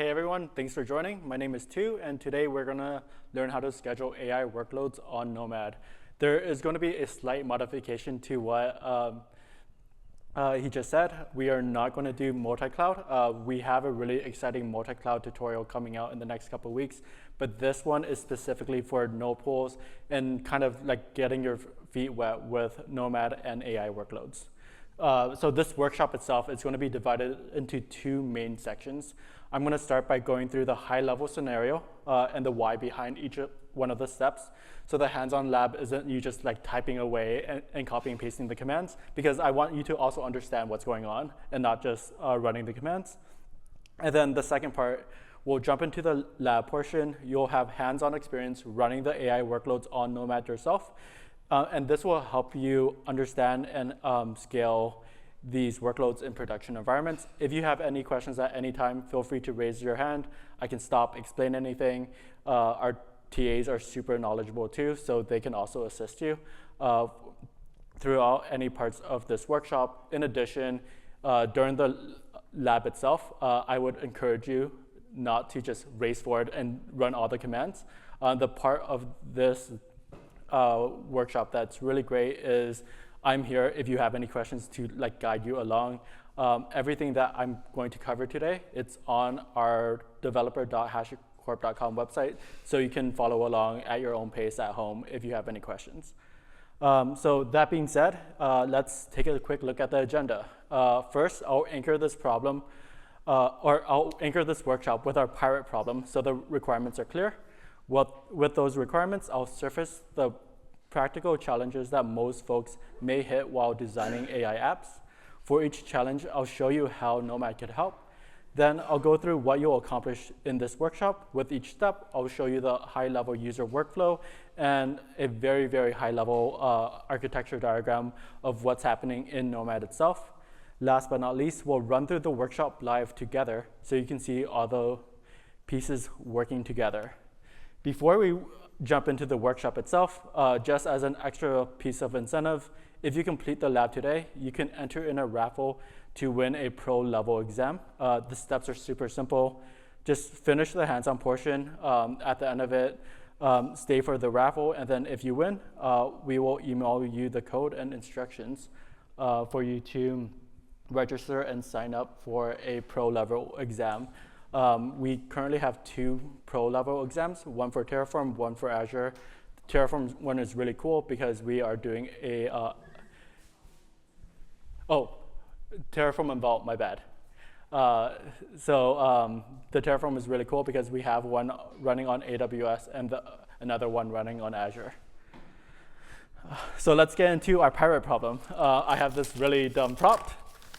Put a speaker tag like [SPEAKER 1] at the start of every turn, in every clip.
[SPEAKER 1] Hey everyone, thanks for joining. My name is Tu, and today we're gonna learn how to schedule AI workloads on Nomad. There is going to be a slight modification to what he just said. We are not going to do multi-cloud. We have a really exciting multi-cloud tutorial coming out in the next couple of weeks, but this one is specifically for node pools and kind of like getting your feet wet with Nomad and AI workloads. So this workshop itself is going to be divided into two main sections. I'm going to start by going through the high-level scenario and the why behind each one of the steps. So the hands-on lab isn't you just like typing away and copying and pasting the commands, because I want you to also understand what's going on and not just running the commands. And then the second part, we'll jump into the lab portion. You'll have hands-on experience running the AI workloads on Nomad yourself. And this will help you understand and scale these workloads in production environments. If you have any questions at any time, feel free to raise your hand. I can stop, explain anything. Our TAs are super knowledgeable too, so they can also assist you throughout any parts of this workshop. In addition, during the lab itself, I would encourage you not to just race forward and run all the commands. The part of this workshop that's really great is I'm here if you have any questions to like guide you along. Everything that I'm going to cover today, it's on our developer.hashicorp.com website, so you can follow along at your own pace at home if you have any questions. So that being said, let's take a quick look at the agenda. First, I'll anchor this problem, or I'll anchor this workshop with our pirate problem so the requirements are clear. With those requirements, I'll surface the practical challenges that most folks may hit while designing AI apps. For each challenge, I'll show you how Nomad can help. Then I'll go through what you'll accomplish in this workshop. With each step, I'll show you the high-level user workflow and a very, very high-level architecture diagram of what's happening in Nomad itself. Last but not least, we'll run through the workshop live together so you can see all the pieces working together. Before we jump into the workshop itself, just as an extra piece of incentive, if you complete the lab today, you can enter in a raffle to win a pro level exam. The steps are super simple. Just finish the hands-on portion. At the end of it, stay for the raffle, and then if you win, we will email you the code and instructions for you to register and sign up for a pro level exam. We currently have 2 pro-level exams, one for Terraform, one for Azure. The Terraform one is really cool because we are doing a, Terraform and Vault, my bad. The Terraform is really cool because we have one running on AWS and another one running on Azure. So let's get into our pirate problem. I have this really dumb prompt.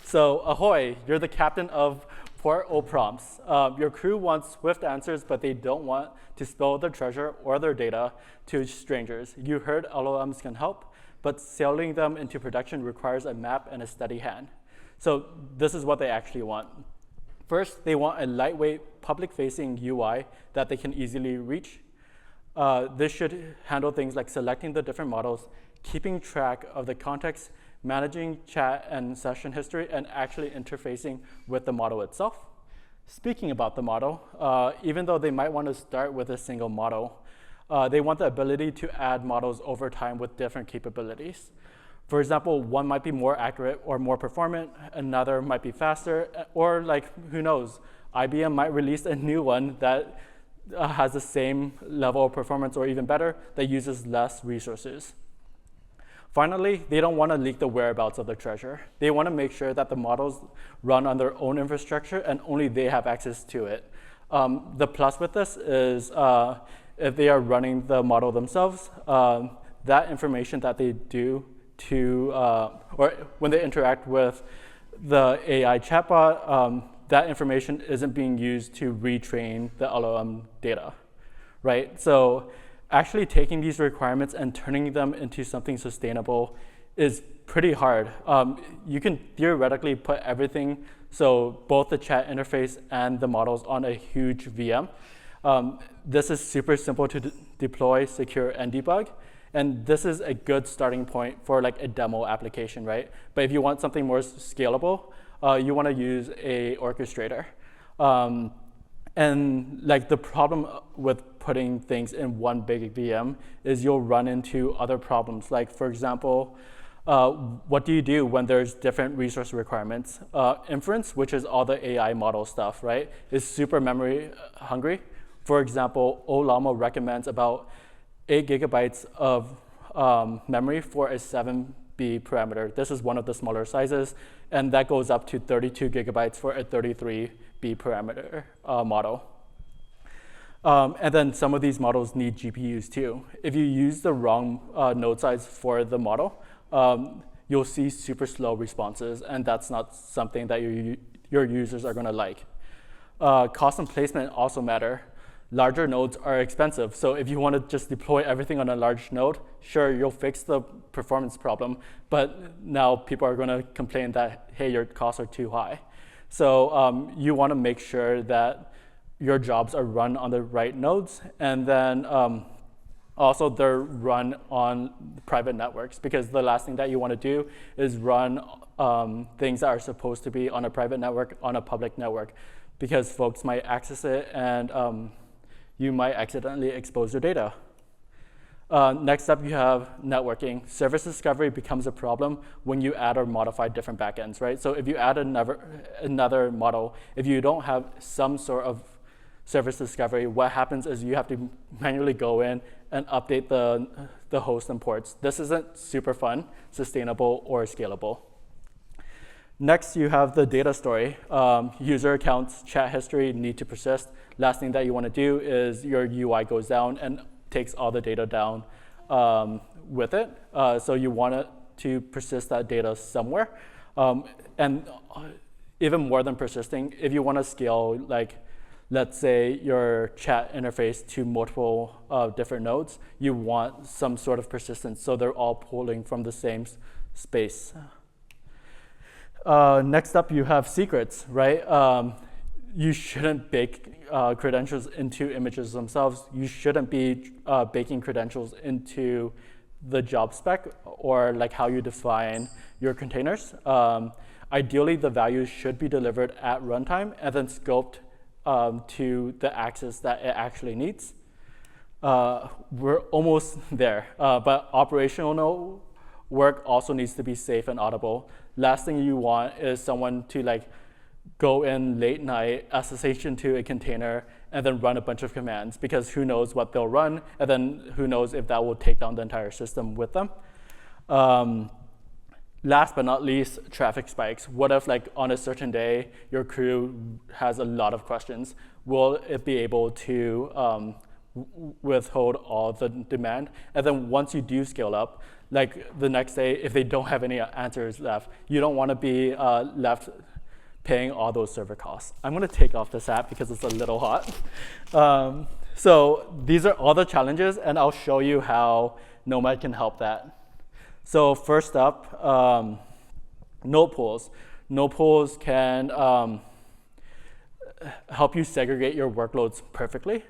[SPEAKER 1] So ahoy, you're the captain of Port Au Prompts. Your crew wants swift answers, but they don't want to spill their treasure or their data to strangers. You heard LLMs can help, but sailing them into production requires a map and a steady hand. So this is what they actually want. First, they want a lightweight, public-facing UI that they can easily reach. This should handle things like selecting the different models, keeping track of the context, managing chat and session history, and actually interfacing with the model itself. Speaking about the model, even though they might want to start with a single model, they want the ability to add models over time with different capabilities. For example, one might be more accurate or more performant, another might be faster, or like, who knows, IBM might release a new one that has the same level of performance or even better, that uses less resources. Finally, they don't want to leak the whereabouts of the treasure. They want to make sure that the models run on their own infrastructure and only they have access to it. The plus with this is if they are running the model themselves, that information that they do or when they interact with the AI chatbot, that information isn't being used to retrain the LLM data, right? So actually taking these requirements and turning them into something sustainable is pretty hard. You can theoretically put everything, so both the chat interface and the models, on a huge VM. This is super simple to deploy, secure, and debug. And this is a good starting point for like a demo application, right? But if you want something more scalable, you want to use a orchestrator. And like the problem with putting things in one big VM is you'll run into other problems. Like for example, what do you do when there's different resource requirements? Inference, which is all the AI model stuff, right, is super memory hungry. For example, Ollama recommends about 8 gigabytes of memory for a 7B parameter. This is one of the smaller sizes, and that goes up to 32 gigabytes for a 33B parameter model. And then some of these models need GPUs too. If you use the wrong node size for the model, you'll see super slow responses, and that's not something that your users are gonna like. Cost and placement also matter. Larger nodes are expensive, so if you want to just deploy everything on a large node, sure, you'll fix the performance problem, but now people are going to complain that, hey, your costs are too high. So you want to make sure that your jobs are run on the right nodes, and then also they're run on private networks, because the last thing that you want to do is run things that are supposed to be on a private network on a public network, because folks might access it and you might accidentally expose your data. Next up, you have networking. Service discovery becomes a problem when you add or modify different backends, right? So if you add another model, if you don't have some sort of service discovery, what happens is you have to manually go in and update the host and ports. This isn't super fun, sustainable, or scalable. Next, you have the data story. User accounts, chat history need to persist. Last thing that you want to do is your UI goes down and takes all the data down with it. So you want it to persist that data somewhere. And even more than persisting, if you want to scale, like, let's say your chat interface to multiple different nodes, you want some sort of persistence, so they're all pulling from the same space. Next up, you have secrets, right? You shouldn't bake credentials into images themselves. You shouldn't be baking credentials into the job spec or like how you define your containers. Ideally, the values should be delivered at runtime and then scoped to the access that it actually needs. We're almost there, but operational work also needs to be safe and audible. Last thing you want is someone to like go in late night, SSH into a container, and then run a bunch of commands, because who knows what they'll run, and then who knows if that will take down the entire system with them. Last but not least, traffic spikes. What if like on a certain day, your crew has a lot of questions? Will it be able to withhold all the demand? And then once you do scale up, like the next day, if they don't have any answers left, you don't want to be left paying all those server costs. I'm going to take off this hat because it's a little hot. So these are all the challenges, and I'll show you how Nomad can help that. So first up, node pools. Node pools can help you segregate your workloads perfectly.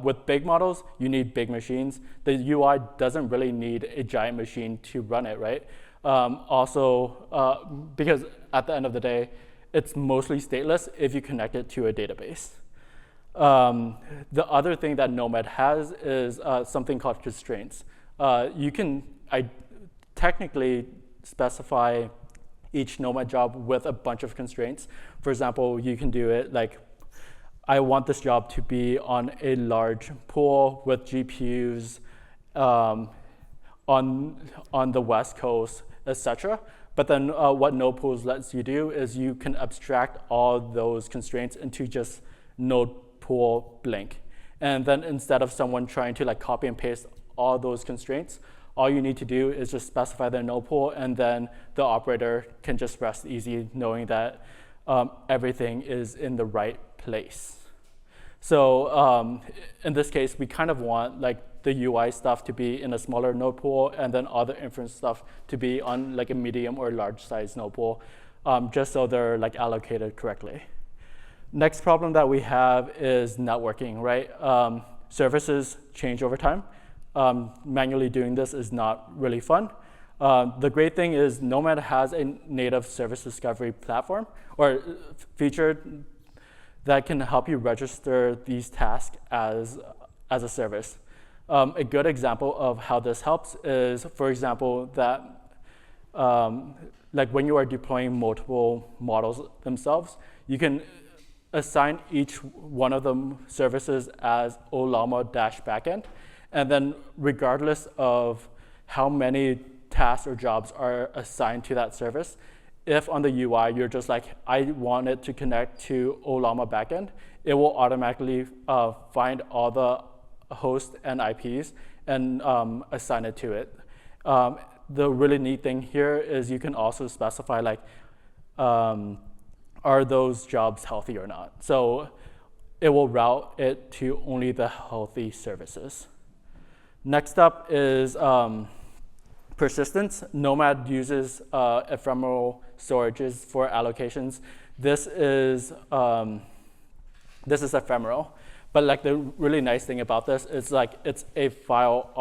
[SPEAKER 1] With big models, you need big machines. The UI doesn't really need a giant machine to run it, right? Also, because at the end of the day, it's mostly stateless if you connect it to a database. The other thing that Nomad has is something called constraints. You can technically specify each Nomad job with a bunch of constraints. For example, you can do it like, I want this job to be on a large pool with GPUs on the West Coast, etc. But then what node pools lets you do is you can abstract all those constraints into just node pool blank. And then instead of someone trying to like copy and paste all those constraints, all you need to do is just specify the node pool, and then the operator can just rest easy knowing that everything is in the right place. So in this case, we kind of want like the UI stuff to be in a smaller node pool, and then all the inference stuff to be on like a medium or large size node pool, just so they're like allocated correctly. Next problem that we have is networking, right? Services change over time. Manually doing this is not really fun. The great thing is Nomad has a native service discovery platform or feature that can help you register these tasks as a service. A good example of how this helps is, for example, that like when you are deploying multiple models themselves, you can assign each one of them services as Ollama-backend, and then regardless of how many tasks or jobs are assigned to that service, if on the UI you're just like, I want it to connect to Ollama backend, it will automatically find all the hosts and IPs and assign it to it. The really neat thing here is you can also specify like, are those jobs healthy or not? So it will route it to only the healthy services. Next up is persistence. Nomad uses ephemeral storages for allocations. This is ephemeral, but like the really nice thing about this is like it's a file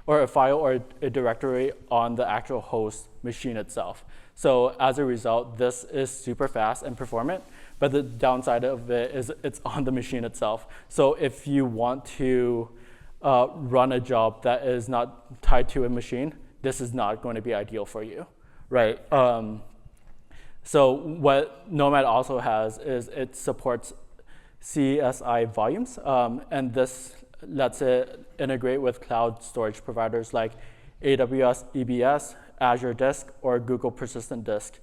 [SPEAKER 1] or a directory on the actual host machine itself. So as a result, this is super fast and performant, but the downside of it is it's on the machine itself. So if you want to run a job that is not tied to a machine, this is not going to be ideal for you, right? So what Nomad also has is it supports CSI volumes, and this lets it integrate with cloud storage providers like AWS EBS, Azure Disk, or Google Persistent Disk.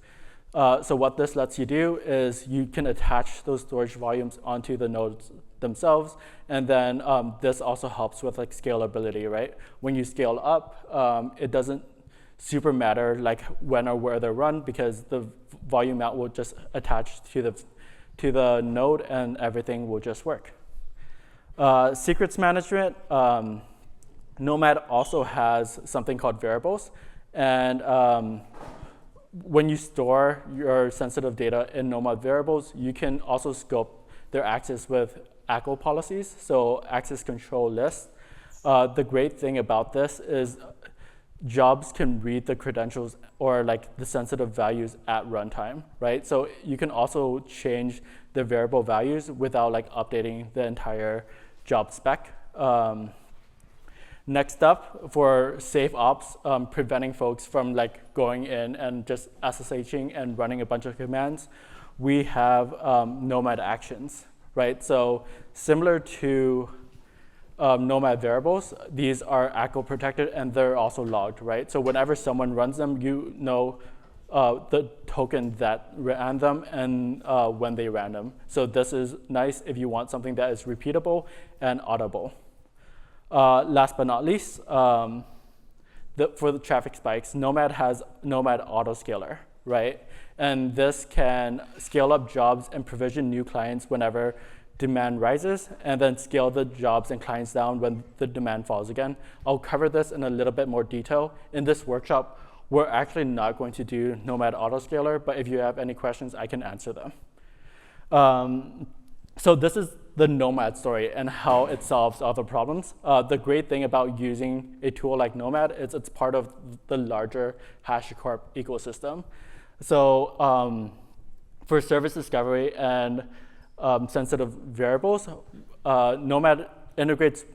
[SPEAKER 1] So what this lets you do is you can attach those storage volumes onto the nodes themselves, and then this also helps with like scalability, right? When you scale up, it doesn't super matter like when or where they're run, because the volume mount will just attach to the node and everything will just work. Secrets management, Nomad also has something called variables, and when you store your sensitive data in Nomad variables, you can also scope their access with ACL policies, so access control lists. The great thing about this is jobs can read the credentials or like the sensitive values at runtime, right? So you can also change the variable values without like updating the entire job spec. Next up, for safe ops, preventing folks from like going in and just SSHing and running a bunch of commands, we have Nomad actions, right? So similar to Nomad variables, these are ACL protected and they're also logged, right? So whenever someone runs them, you know the token that ran them and when they ran them. So this is nice if you want something that is repeatable and auditable. Last but not least, for the traffic spikes, Nomad has Nomad Autoscaler, right? And this can scale up jobs and provision new clients whenever demand rises, and then scale the jobs and clients down when the demand falls again. I'll cover this in a little bit more detail. In this workshop, we're actually not going to do Nomad Autoscaler, but if you have any questions, I can answer them. So this is the Nomad story and how it solves other problems. The great thing about using a tool like Nomad is it's part of the larger HashiCorp ecosystem. So for service discovery and sensitive variables, Nomad integrates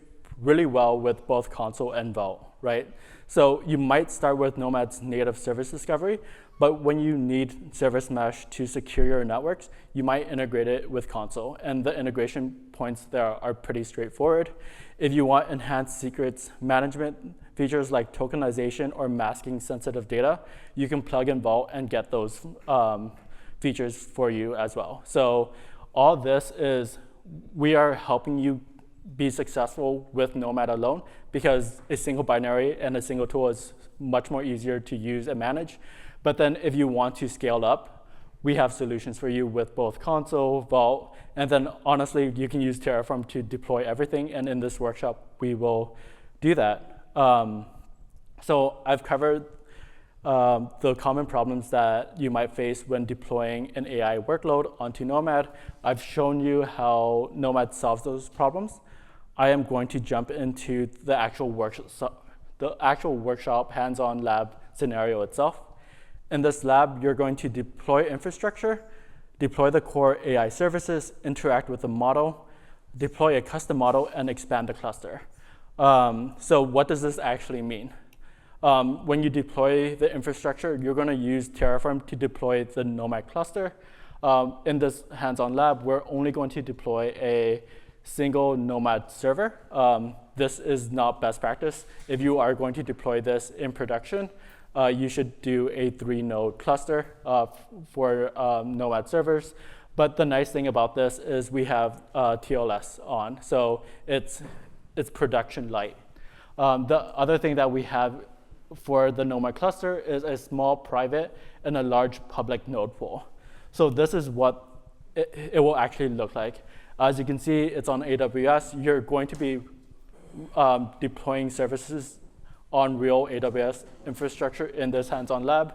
[SPEAKER 1] really well with both console and Vault, right? So you might start with Nomad's native service discovery, but when you need service mesh to secure your networks, you might integrate it with console, and the integration points there are pretty straightforward. If you want enhanced secrets management features like tokenization or masking sensitive data, you can plug in Vault and get those features for you as well. So all this is, we are helping you be successful with Nomad alone, because a single binary and a single tool is much more easier to use and manage. But then if you want to scale up, we have solutions for you with both console, Vault, and then honestly, you can use Terraform to deploy everything. And in this workshop, we will do that. So I've covered the common problems that you might face when deploying an AI workload onto Nomad. I've shown you how Nomad solves those problems. I am going to jump into the actual workshop hands-on lab scenario itself. In this lab, you're going to deploy infrastructure deploy the core AI services, interact with the model, deploy a custom model, and expand the cluster. So what does this actually mean? When you deploy the infrastructure, you're going to use Terraform to deploy the Nomad cluster. In this hands-on lab, we're only going to deploy a single Nomad server. This is not best practice. If you are going to deploy this in production, you should do a 3-node cluster for Nomad servers. But the nice thing about this is we have TLS on, so it's production light. The other thing that we have for the Nomad cluster is a small private and a large public node pool. So this is what it will actually look like. As you can see, it's on AWS. You're going to be deploying services on real AWS infrastructure in this hands-on lab.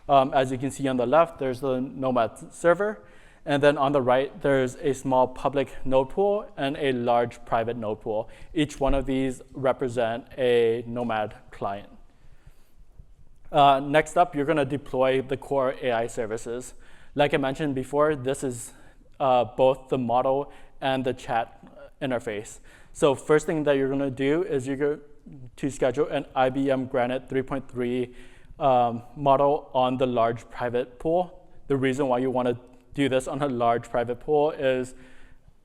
[SPEAKER 1] As you can see on the left, there's the Nomad server. And then on the right, there's a small public node pool and a large private node pool. Each one of these represent a Nomad client. Next up, you're going to deploy the core AI services. Like I mentioned before, this is both the model and the chat interface. So first thing that you're going to do is you're going to schedule an IBM Granite 3.3 model on the large private pool. The reason why you want to do this on a large private pool is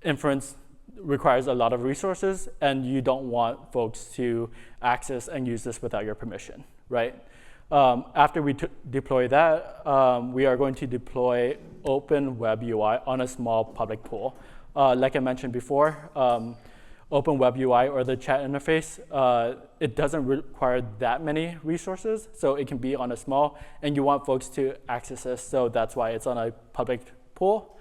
[SPEAKER 1] inference requires a lot of resources, and you don't want folks to access and use this without your permission, right? After we deploy that, we are going to deploy Open WebUI on a small public pool. Like I mentioned before, Open WebUI or the chat interface, it doesn't require that many resources, so it can be on a small, and you want folks to access this, so that's why it's on a public pool.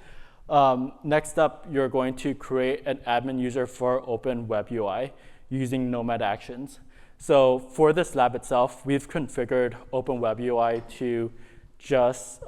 [SPEAKER 1] Next up, you're going to create an admin user for Open WebUI using Nomad actions. So for this lab itself, we've configured Open WebUI to just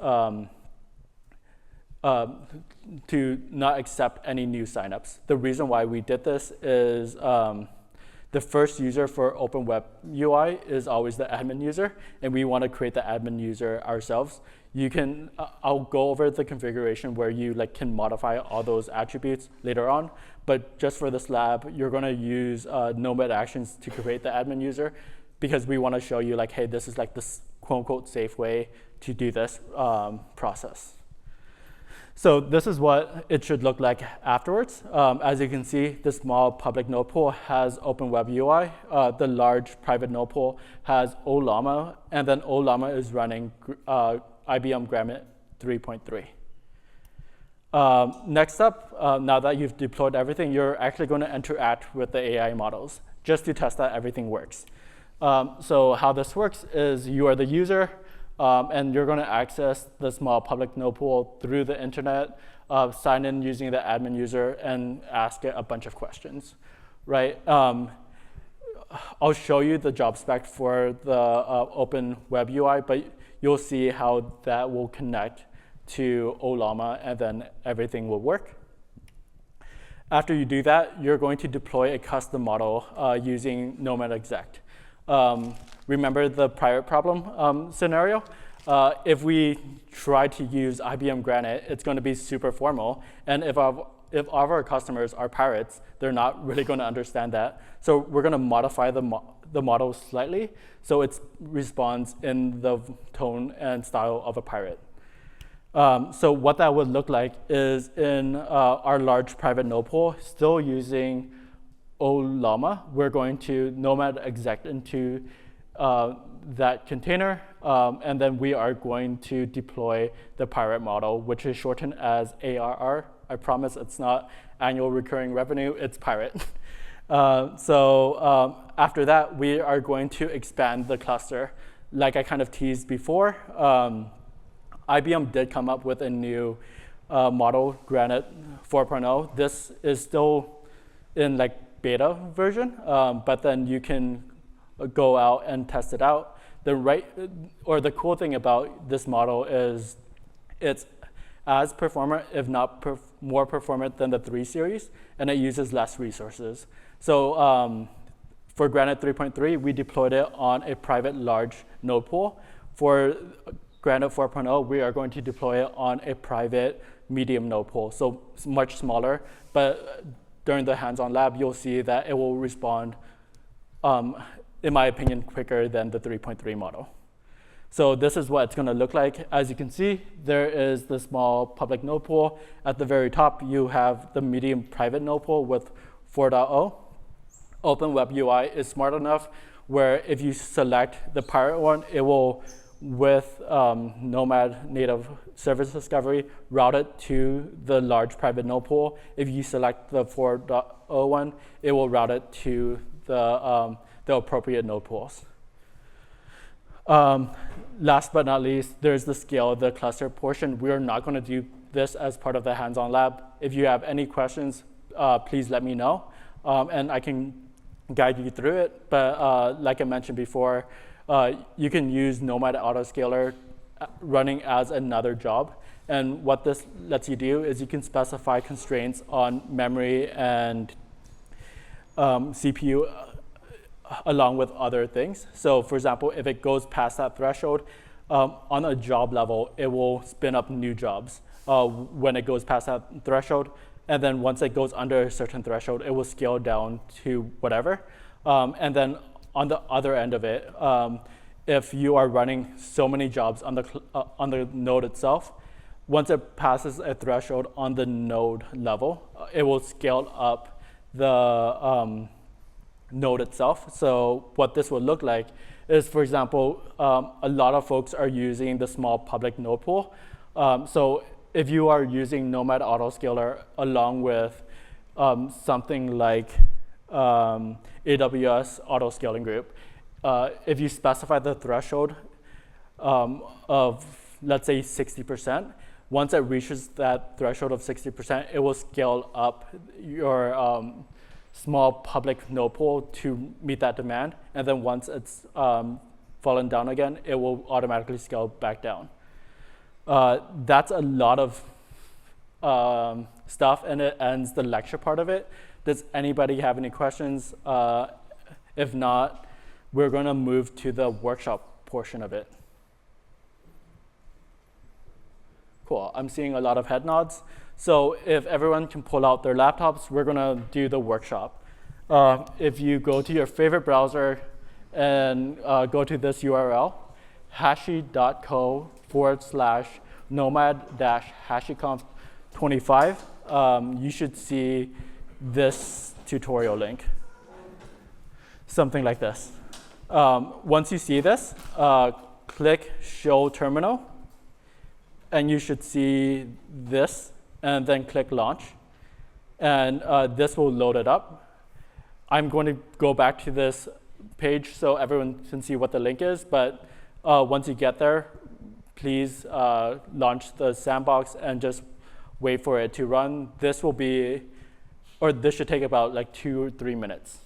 [SPEAKER 1] to not accept any new signups. The reason why we did this is the first user for Open WebUI is always the admin user, and we want to create the admin user ourselves. You can, I'll go over the configuration where you can modify all those attributes later on, but just for this lab, you're going to use Nomad actions to create the admin user, because we want to show you hey, this is this quote-unquote safe way to do this process. So this is what it should look like afterwards. As you can see, the small public node pool has Open WebUI. The large private node pool has Ollama, and then Ollama is running IBM Granite 3.3. Next up, now that you've deployed everything, you're actually going to interact with the AI models just to test that everything works. So how this works is you are the user, and you're going to access the small public node pool through the internet, sign in using the admin user, and ask it a bunch of questions, right? I'll show you the job spec for the Open WebUI, but you'll see how that will connect to Ollama, and then everything will work. After you do that, you're going to deploy a custom model using Nomad exec. Remember the pirate problem scenario? If we try to use IBM Granite, it's going to be super formal. And if all of our customers are pirates, they're not really going to understand that. So we're going to modify the model slightly so it responds in the tone and style of a pirate. So what that would look like is in our large private node pool, still using Ollama, we're going to Nomad exec into that container, and then we are going to deploy the pirate model, which is shortened as ARR. I promise it's not annual recurring revenue, it's pirate. After that, we are going to expand the cluster. Like I kind of teased before, IBM did come up with a new model, Granite 4.0. This is still in beta version, but then you can go out and test it out. The cool thing about this model is it's as performant, if not more performant than the 3 series, and it uses less resources. So for Granite 3.3, we deployed it on a private large node pool. For Granite 4.0, we are going to deploy it on a private medium node pool, so it's much smaller. But during the hands-on lab, you'll see that it will respond, in my opinion, quicker than the 3.3 model. So this is what it's going to look like. As you can see, there is the small public node pool. At the very top, you have the medium private node pool with 4.0. Open WebUI is smart enough where if you select the pirate one, it will, with Nomad native service discovery, route it to the large private node pool. If you select the 4.0 one, it will route it to the appropriate node pools. Last but not least, there's the scale of the cluster portion. We are not going to do this as part of the hands-on lab. If you have any questions, please let me know, and I can guide you through it. But like I mentioned before, you can use Nomad Autoscaler running as another job. And what this lets you do is you can specify constraints on memory and CPU along with other things. So for example, if it goes past that threshold, on a job level, it will spin up new jobs when it goes past that threshold. And then once it goes under a certain threshold, it will scale down to whatever. And then on the other end of it, if you are running so many jobs on the node itself, once it passes a threshold on the node level, it will scale up the node itself. So what this will look like is, for example, a lot of folks are using the small public node pool. So if you are using Nomad Autoscaler along with something like AWS Autoscaling Group, if you specify the threshold of, let's say, 60%, once it reaches that threshold of 60%, it will scale up your small public node pool to meet that demand. And then once it's fallen down again, it will automatically scale back down. That's a lot of stuff, and it ends the lecture part of it. Does anybody have any questions? If not, we're going to move to the workshop portion of it. Cool. I'm seeing a lot of head nods. So if everyone can pull out their laptops, we're going to do the workshop. If you go to your favorite browser and go to this URL, hashi.co/nomad-hashiconf25, you should see this tutorial link, something like this. Once you see this, click Show Terminal, and you should see this, and then click Launch. And this will load it up. I'm going to go back to this page so everyone can see what the link is, but once you get there, please launch the sandbox and just wait for it to run. This will be, or this should take about like 2 or 3 minutes.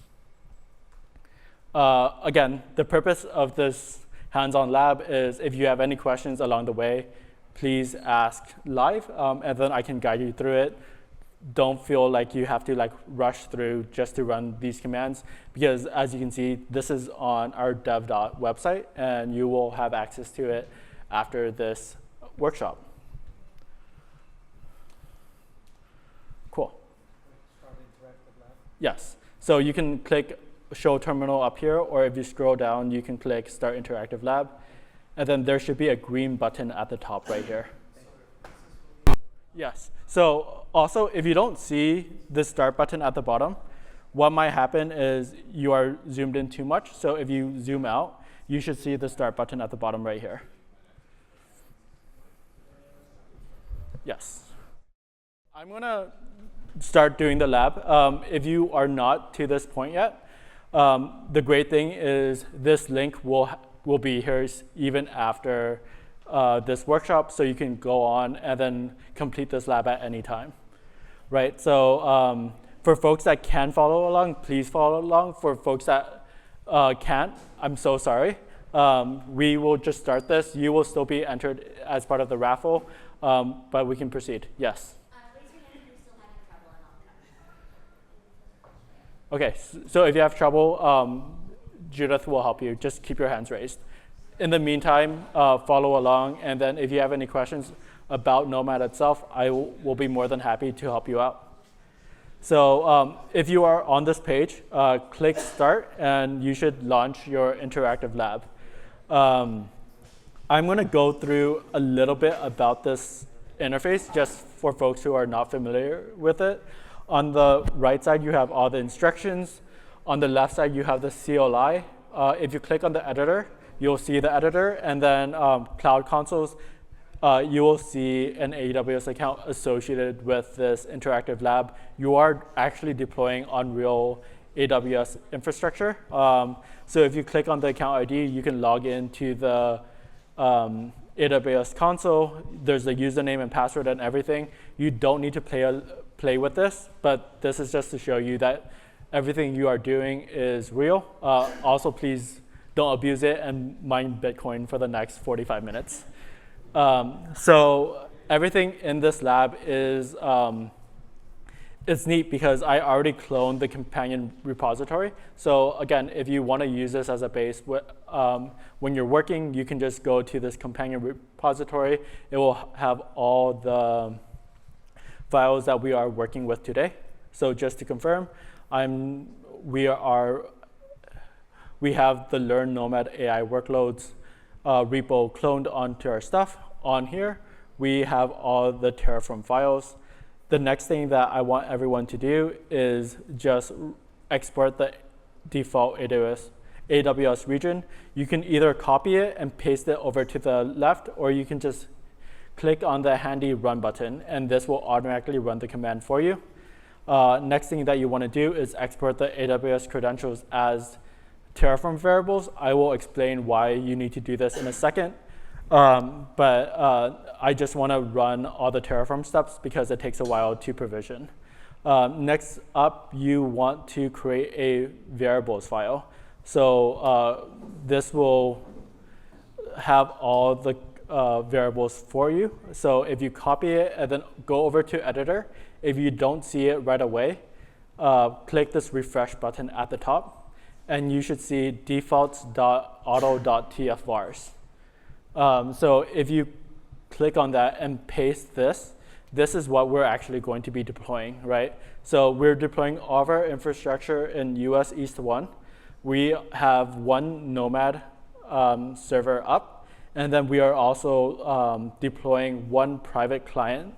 [SPEAKER 1] Again, the purpose of this hands-on lab is if you have any questions along the way, please ask live, and then I can guide you through it. Don't feel like you have to rush through just to run these commands, because as you can see, this is on our dev.dot website, and you will have access to it after this workshop. Cool.
[SPEAKER 2] Start interactive lab.
[SPEAKER 1] Yes. So you can click Show Terminal up here, or if you scroll down, you can click Start Interactive Lab. And then there should be a green button at the top right here. Yes. So also, if you don't see the Start button at the bottom, what might happen is you are zoomed in too much. So if you zoom out, you should see the Start button at the bottom right here. Yes. I'm going to start doing the lab. If you are not to this point yet, the great thing is this link will be here even after this workshop, so you can go on and then complete this lab at any time, right? So for folks that can follow along, please follow along. For folks that can't, I'm so sorry. We will just start this. You will still be entered as part of the raffle, but we can proceed. Yes?
[SPEAKER 3] Raise your hand if you're still having trouble, and I'll
[SPEAKER 1] Okay, so if you have trouble, Judith will help you. Just keep your hands raised. In the meantime, follow along, and then if you have any questions, about Nomad itself, I will be more than happy to help you out. So if you are on this page, click Start, and you should launch your interactive lab. I'm going to go through a little bit about this interface, just for folks who are not familiar with it. On the right side, you have all the instructions. On the left side, you have the CLI. If you click on the editor, you'll see the editor, and then Cloud Consoles, you will see an AWS account associated with this interactive lab. You are actually deploying on real AWS infrastructure. So if you click on the account ID, you can log into the AWS console. There's the username and password and everything. You don't need to play with this, but this is just to show you that everything you are doing is real. Also, please don't abuse it and mine Bitcoin for the next 45 minutes. So everything in this lab is it's neat because I already cloned the companion repository. So again, if you want to use this as a base, when you're working, you can just go to this companion repository. It will have all the files that we are working with today. So just to confirm, we have the Learn Nomad AI workloads repo cloned onto our stuff. On here, we have all the Terraform files. The next thing that I want everyone to do is just export the default AWS region. You can either copy it and paste it over to the left, or you can just click on the handy run button, and this will automatically run the command for you. Next thing that you want to do is export the AWS credentials as Terraform variables. I will explain why you need to do this in a second. But I just want to run all the Terraform steps because it takes a while to provision. Next up, you want to create a variables file. So this will have all the variables for you. So if you copy it and then go over to editor, if you don't see it right away, click this refresh button at the top, and you should see defaults.auto.tfvars. So if you click on that and paste this, this is what we're actually going to be deploying, right? So we're deploying all of our infrastructure in US East 1. We have one Nomad server up, and then we are also deploying one private client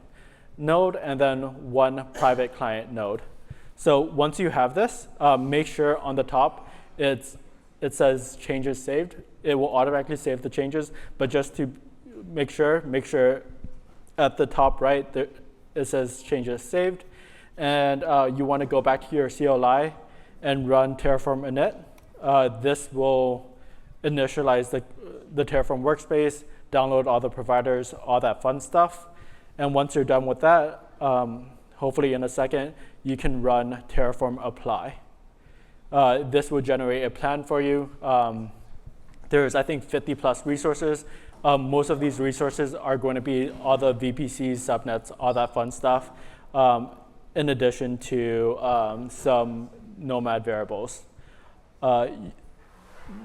[SPEAKER 1] node and then one private client node. So once you have this, make sure on the top it says changes saved. It will automatically save the changes, but just to make sure at the top right there, it says changes saved, and you want to go back to your CLI and run Terraform init. This will initialize the Terraform workspace, download all the providers, all that fun stuff, and once you're done with that, hopefully in a second, you can run Terraform apply. This will generate a plan for you. There's, I think, 50 plus resources. Most of these resources are going to be all the VPCs, subnets, all that fun stuff, in addition to some Nomad variables.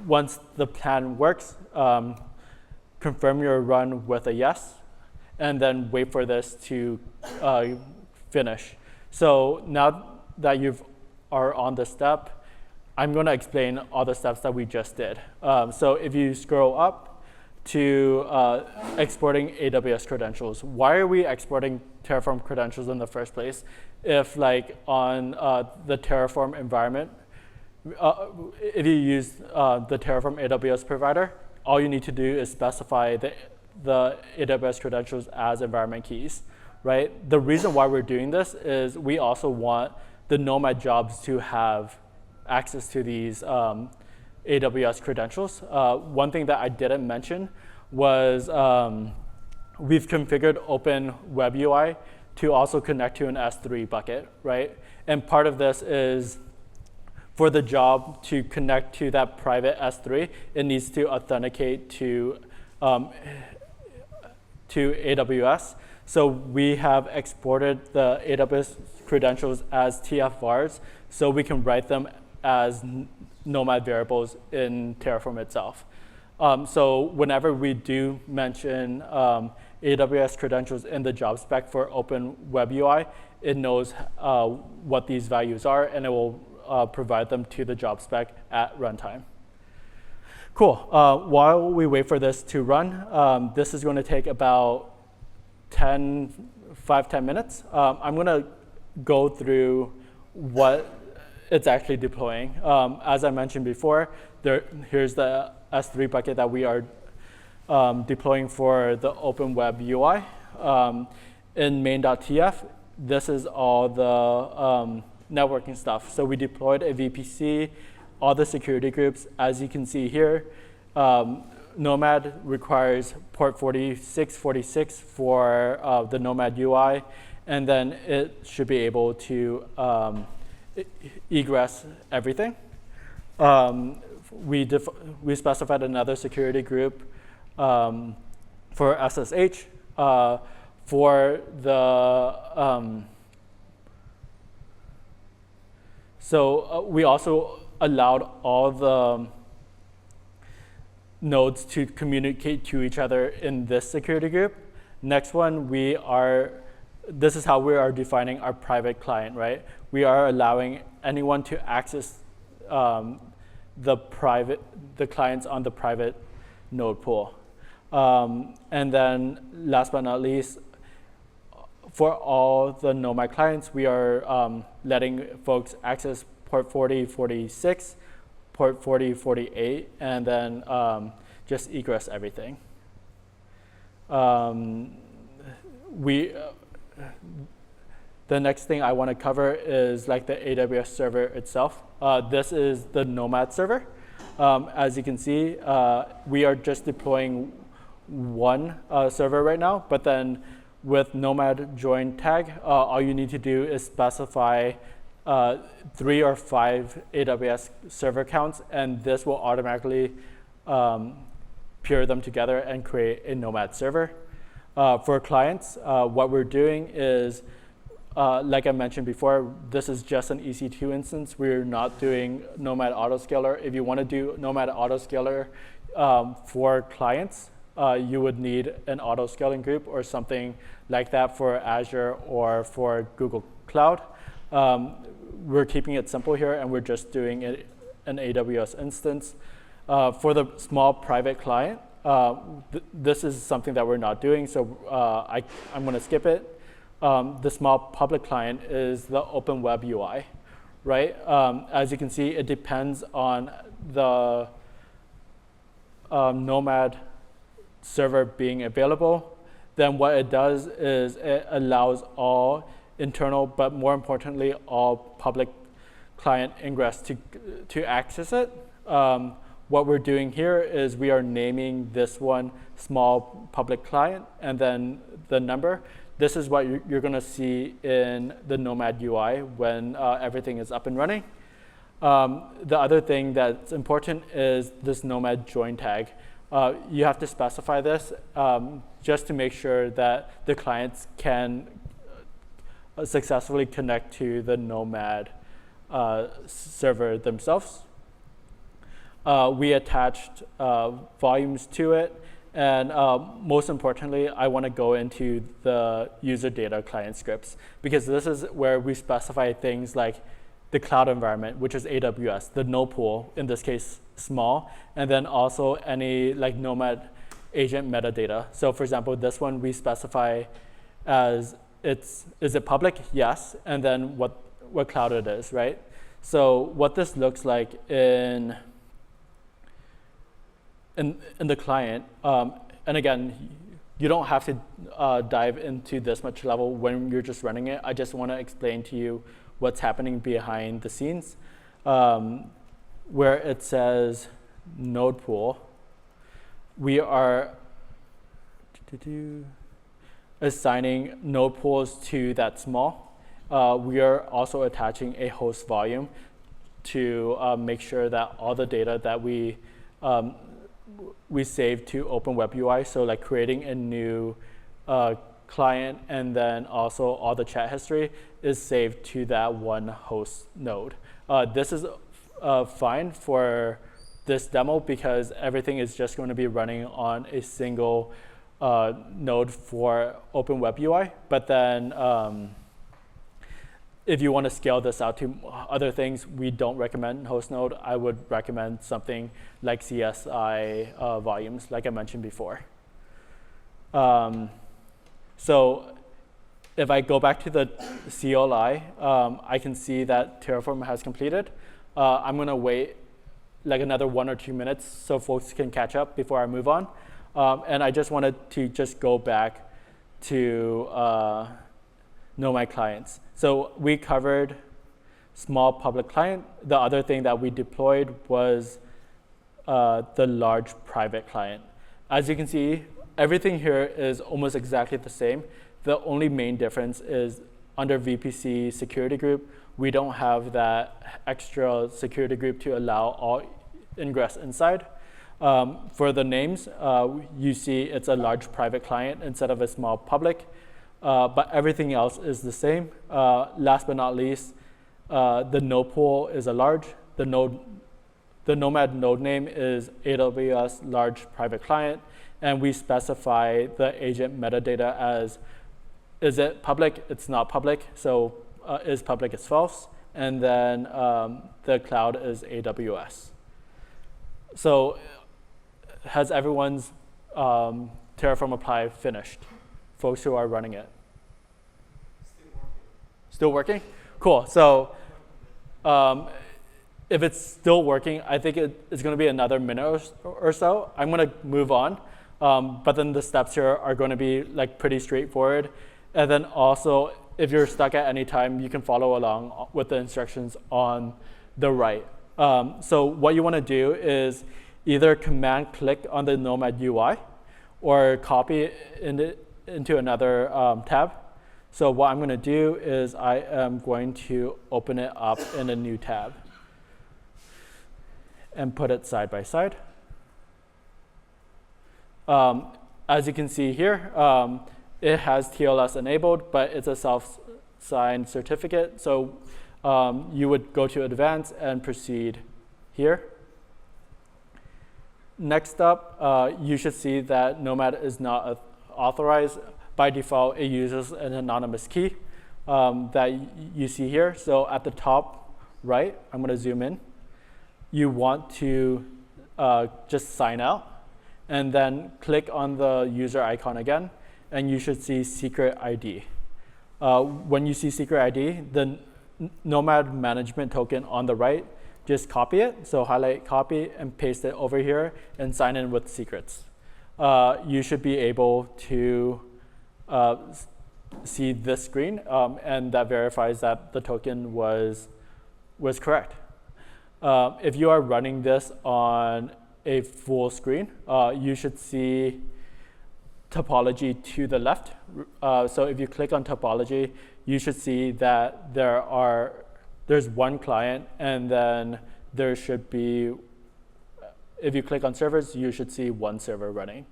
[SPEAKER 1] Once the plan works, confirm your run with a yes, and then wait for this to finish. So now that you are on the step, I'm going to explain all the steps that we just did. So if you scroll up to exporting AWS credentials, why are we exporting Terraform credentials in the first place? If like on the Terraform environment, if you use the Terraform AWS provider, all you need to do is specify the AWS credentials as environment keys, right? The reason why we're doing this is we also want the Nomad jobs to have access to these AWS credentials. One thing that I didn't mention was we've configured Open WebUI to also connect to an S3 bucket, right? And part of this is for the job to connect to that private S3, it needs to authenticate to AWS. So we have exported the AWS credentials as TF-vars, so we can write them as Nomad variables in Terraform itself. So whenever we do mention AWS credentials in the job spec for Open WebUI, it knows what these values are, and it will provide them to the job spec at runtime. Cool. While we wait for this to run, this is going to take about 5-10 minutes. I'm going to go through what it's actually deploying. As I mentioned before, here's the S3 bucket that we are deploying for the Open WebUI. In main.tf, this is all the networking stuff. So we deployed a VPC, all the security groups. As you can see here, Nomad requires port 4646 for the Nomad UI, and then it should be able to egress everything. We specified another security group for SSH for the we also allowed all the nodes to communicate to each other in this security group. Next one, this is how we are defining our private client, right? We are allowing anyone to access the clients on the private node pool. And then last but not least, for all the Nomad clients, we are letting folks access port 4046, port 4048, and then just egress everything. The next thing I want to cover is like the AWS server itself. This is the Nomad server. As you can see, we are just deploying one server right now, but then with Nomad join tag, all you need to do is specify 3 or 5 AWS server counts, and this will automatically pair them together and create a Nomad server. For clients, what we're doing is, like I mentioned before, this is just an EC2 instance. We're not doing Nomad Autoscaler. If you want to do Nomad Autoscaler for clients, you would need an autoscaling group or something like that for Azure or for Google Cloud. We're keeping it simple here, and we're just doing an AWS instance. For the small private client, this is something that we're not doing, so I'm going to skip it. The small public client is the Open WebUI, right? As you can see, it depends on the Nomad server being available. Then what it does is it allows all internal, but more importantly, all public client ingress to access it. What we're doing here is we are naming this one small public client and then the number. This is what you're going to see in the Nomad UI when everything is up and running. The other thing that's important is this Nomad join tag. You have to specify this just to make sure that the clients can successfully connect to the Nomad server themselves. We attached volumes to it, and most importantly, I want to go into the user data client scripts, because this is where we specify things like the cloud environment, which is AWS, the node pool, in this case small, and then also any like Nomad agent metadata. So for example, this one we specify as is it public? Yes, and then what cloud it is, right? So what this looks like in the client, and again, you don't have to dive into this much level when you're just running it. I just want to explain to you what's happening behind the scenes. Where it says node pool, we are assigning node pools to that small. We are also attaching a host volume to make sure that all the data that we save to Open WebUI, so like creating a new client and then also all the chat history is saved to that one host node. This is fine for this demo because everything is just going to be running on a single node for Open WebUI, but then if you want to scale this out to other things, we don't recommend host node. I would recommend something like CSI volumes, like I mentioned before. So if I go back to the CLI, I can see that Terraform has completed. I'm going to wait like another 1 or 2 minutes so folks can catch up before I move on. And I just wanted to just go back to Nomad clients. So we covered small public client. The other thing that we deployed was the large private client. As you can see, everything here is almost exactly the same. The only main difference is under VPC security group, we don't have that extra security group to allow all ingress inside. For the names, you see it's a large private client instead of a small public, but everything else is the same. Last but not least, the node pool is a large. The Nomad node name is AWS large private client, and we specify the agent metadata as, is it public? It's not public. So is public is false. And then the cloud is AWS. So has everyone's Terraform apply finished? Folks who are running it? Still working? Cool. So if it's still working, I think it's going to be another minute or so. I'm going to move on. But then the steps here are going to be like pretty straightforward. And then also, if you're stuck at any time, you can follow along with the instructions on the right. So what you want to do is either command click on the Nomad UI or copy it into another tab. So what I'm going to do is I am going to open it up in a new tab and put it side by side. As you can see here, it has TLS enabled, but it's a self-signed certificate. So you would go to advanced and proceed here. Next up, you should see that Nomad is not authorized. By default, it uses an anonymous key that you see here. So at the top right, I'm going to zoom in. You want to just sign out, and then click on the user icon again, and you should see secret ID. When you see secret ID, the Nomad management token on the right, just copy it. So highlight copy and paste it over here and sign in with secrets. You should be able to see this screen, and that verifies that the token was correct. If you are running this on a full screen, you should see topology to the left. So if you click on topology, you should see that there's one client, and then there should be, if you click on servers, you should see one server running.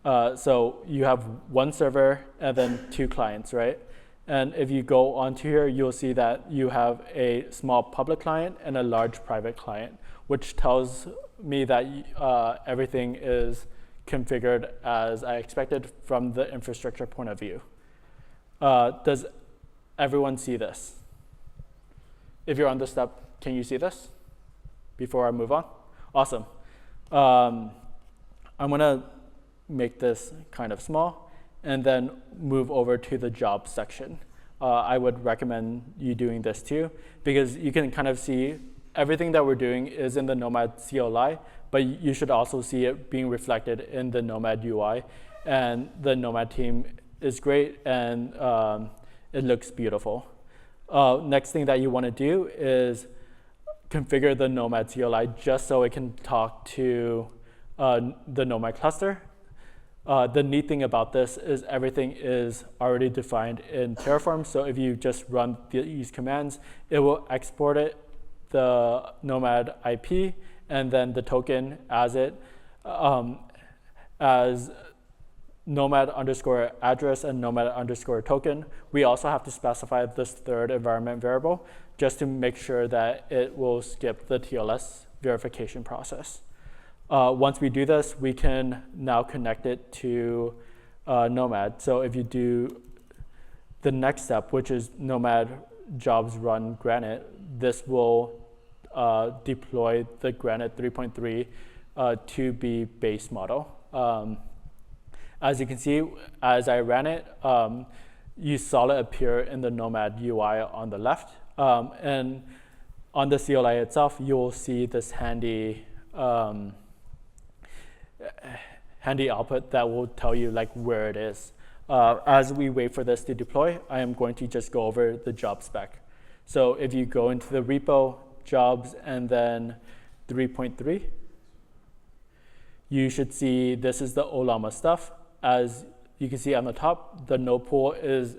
[SPEAKER 1] So you have one server and then two clients, right? And if you go onto here, you'll see that you have a small public client and a large private client, which tells me that everything is configured as I expected from the infrastructure point of view. Does everyone see this? If you're on this step, can you see this before I move on? Awesome. I'm going to make this kind of small and then move over to the job section. I would recommend you doing this too, because you can kind of see everything that we're doing is in the Nomad CLI, but you should also see it being reflected in the Nomad UI. And the Nomad team is great, and it looks beautiful. Next thing that you want to do is configure the Nomad CLI just so it can talk to the Nomad cluster. The neat thing about this is everything is already defined in Terraform. So if you just run these commands, it will export it, the Nomad IP, and then the token as Nomad underscore address and Nomad underscore token. We also have to specify this third environment variable just to make sure that it will skip the TLS verification process. Once we do this, we can now connect it to Nomad. So if you do the next step, which is Nomad jobs run Granite, this will deploy the Granite 3.3 to be base model. As you can see, as I ran it, you saw it appear in the Nomad UI on the left. And on the CLI itself, you will see this handy output that will tell you like where it is. As we wait for this to deploy, I am going to just go over the job spec. So if you go into the repo, jobs, and then 3.3, you should see this is the Ollama stuff. As you can see on the top, the node pool is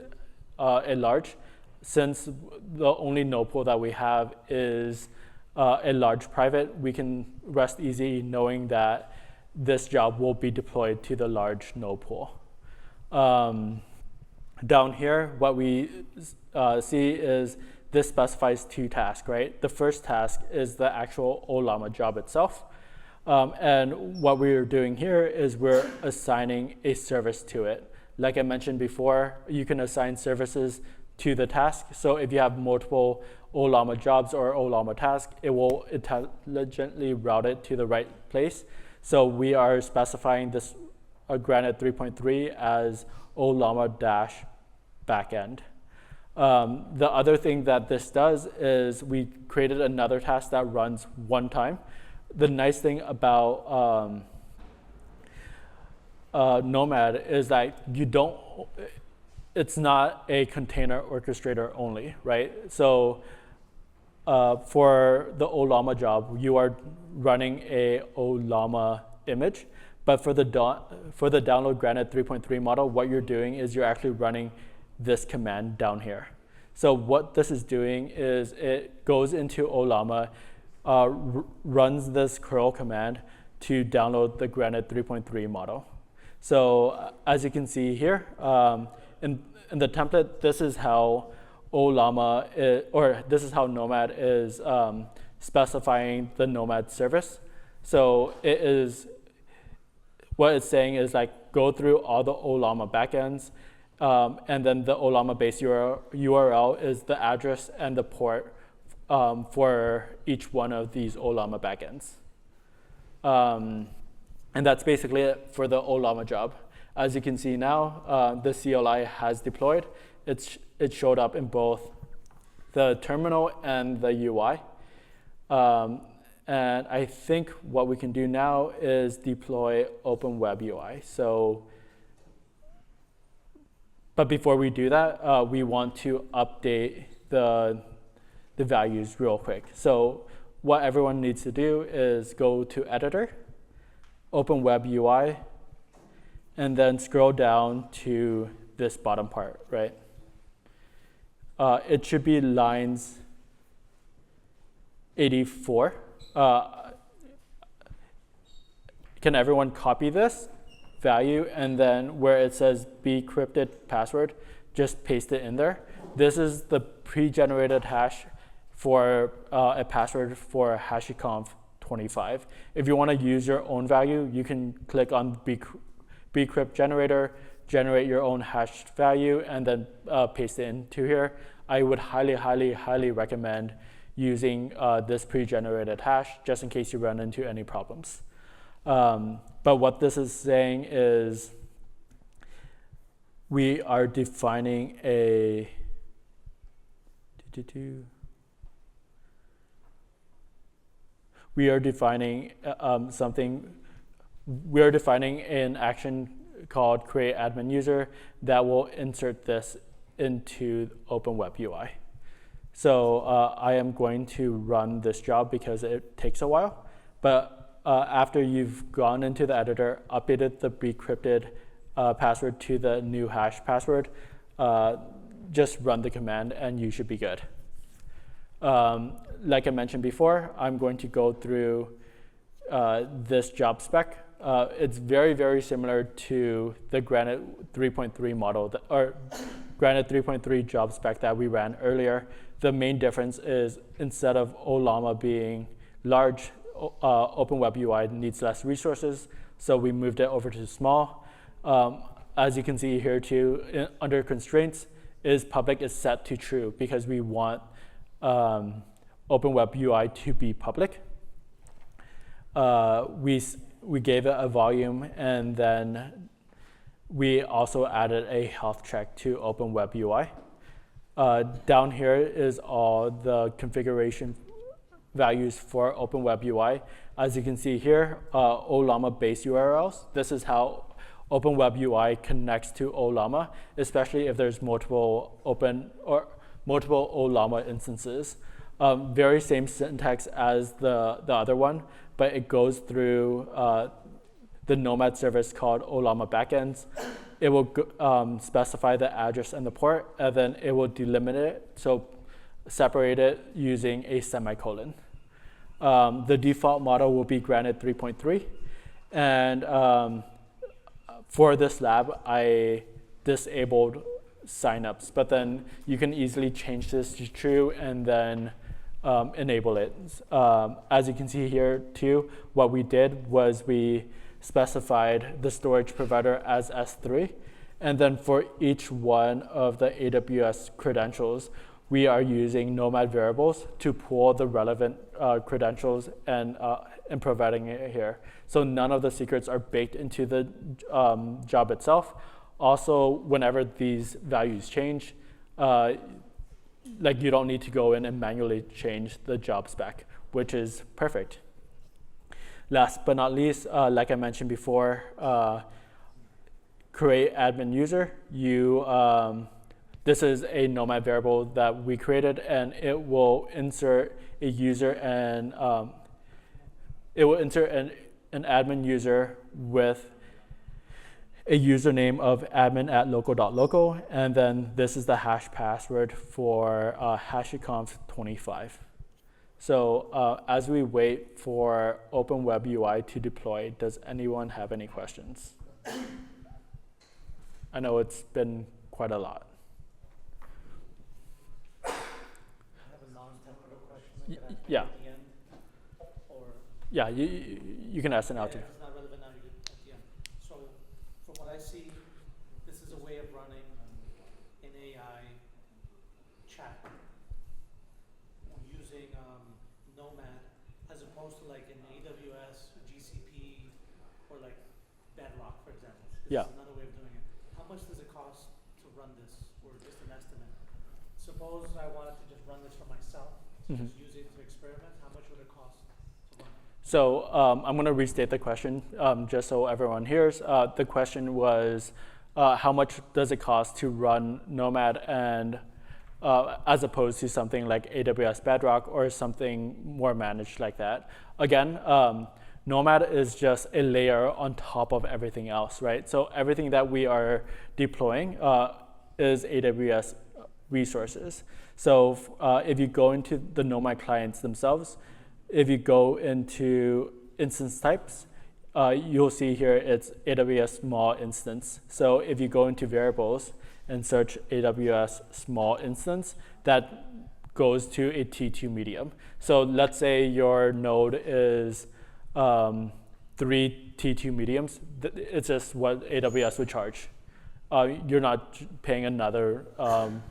[SPEAKER 1] a large. Since the only node pool that we have is a large private, we can rest easy knowing that this job will be deployed to the large node pool. Down here, what we see is this specifies 2 tasks, right? The first task is the actual Ollama job itself. And what we're doing here is we're assigning a service to it. Like I mentioned before, you can assign services to the task. So if you have multiple Ollama jobs or Ollama tasks, it will intelligently route it to the right place. So we are specifying this Granite 3.3 as Ollama-backend. The other thing that this does is we created another task that runs one time. The nice thing about Nomad is that it's not a container orchestrator only, right? So for the Ollama job, you are running a Ollama image, but for the download Granite 3.3 model, what you're doing is you're actually running this command down here. So what this is doing is it goes into Ollama, runs this curl command to download the Granite 3.3 model. So as you can see here, in the template, this is how Ollama this is how Nomad is specifying the Nomad service. So what it's saying is like go through all the Ollama backends, and then the Ollama base URL is the address and the port for each one of these Ollama backends. And that's basically it for the Ollama job. As you can see now, the CLI has deployed. It showed up in both the terminal and the UI. And I think what we can do now is deploy Open WebUI. But before we do that, we want to update the values real quick. So what everyone needs to do is go to Editor, Open WebUI, and then scroll down to this bottom part, right? It should be lines 84. Can everyone copy this value, and then where it says bcrypted password, just paste it in there. This is the pre-generated hash for a password for HashiConf 25. If you want to use your own value, you can click on bcrypt generator, generate your own hash value, and then paste it into here. I would highly, highly, highly recommend using this pre-generated hash just in case you run into any problems. But what this is saying is we are defining a we are defining an action called create admin user that will insert this into Open WebUI. So I am going to run this job because it takes a while. But after you've gone into the editor, updated the bcrypted password to the new hash password, just run the command and you should be good. Like I mentioned before, I'm going to go through this job spec. It's very, very similar to the Granite 3.3 model, or Granite 3.3 job spec that we ran earlier. The main difference is instead of Ollama being large, Open WebUI needs less resources, so we moved it over to small. as you can see here too, under constraints, is public is set to true because we want Open WebUI to be public. We gave it a volume, and then we also added a health check to Open WebUI. Down here is all the configuration values for Open WebUI. As you can see here, Ollama base URLs. This is how Open WebUI connects to Ollama, especially if there's multiple Ollama instances. Very same syntax as the other one, but it goes through the Nomad service called Ollama backends. It will specify the address and the port, and then it will delimit it, so separate it using a semicolon. The default model will be granted 3.3, and for this lab, I disabled signups, but then you can easily change this to true and then enable it. As you can see here too, what we did was we specified the storage provider as S3, and then for each one of the AWS credentials, we are using Nomad variables to pull the relevant credentials and providing it here. So none of the secrets are baked into the job itself. Also, whenever these values change, like you don't need to go in and manually change the job spec, which is perfect. Last but not least, like I mentioned before, create admin user. This is a Nomad variable that we created, and it will insert a user and it will insert an admin user with a username of admin@local.local, and then this is the hash password for HashiConf 25. So as we wait for Open WebUI to deploy, does anyone have any questions? I know it's been quite a lot.
[SPEAKER 2] I have a non-technical question. Can I put
[SPEAKER 1] Yeah.
[SPEAKER 2] at the end? Or
[SPEAKER 1] Yeah, you can ask it now too.
[SPEAKER 2] if it's not relevant now, you do it at the end. So from what I see, this is a way of running an AI chat using Nomad as opposed to like an AWS, GCP, or like Bedrock, for example. This
[SPEAKER 1] Yeah.
[SPEAKER 2] is another way of doing it. How much does it cost to run this, or just an estimate? Suppose I wanted to just run this for myself, to just use it to experiment. How much would it cost to run?
[SPEAKER 1] So I'm going to restate the question just so everyone hears. The question was, how much does it cost to run Nomad and as opposed to something like AWS Bedrock or something more managed like that? Again, Nomad is just a layer on top of everything else, right? So everything that we are deploying is AWS resources. So if you go into the Nomad clients themselves, if you go into instance types, you'll see here it's AWS small instance. So if you go into variables and search AWS small instance, that goes to a T2 medium. So let's say your node is 3 T2 mediums. It's just what AWS would charge. You're not paying another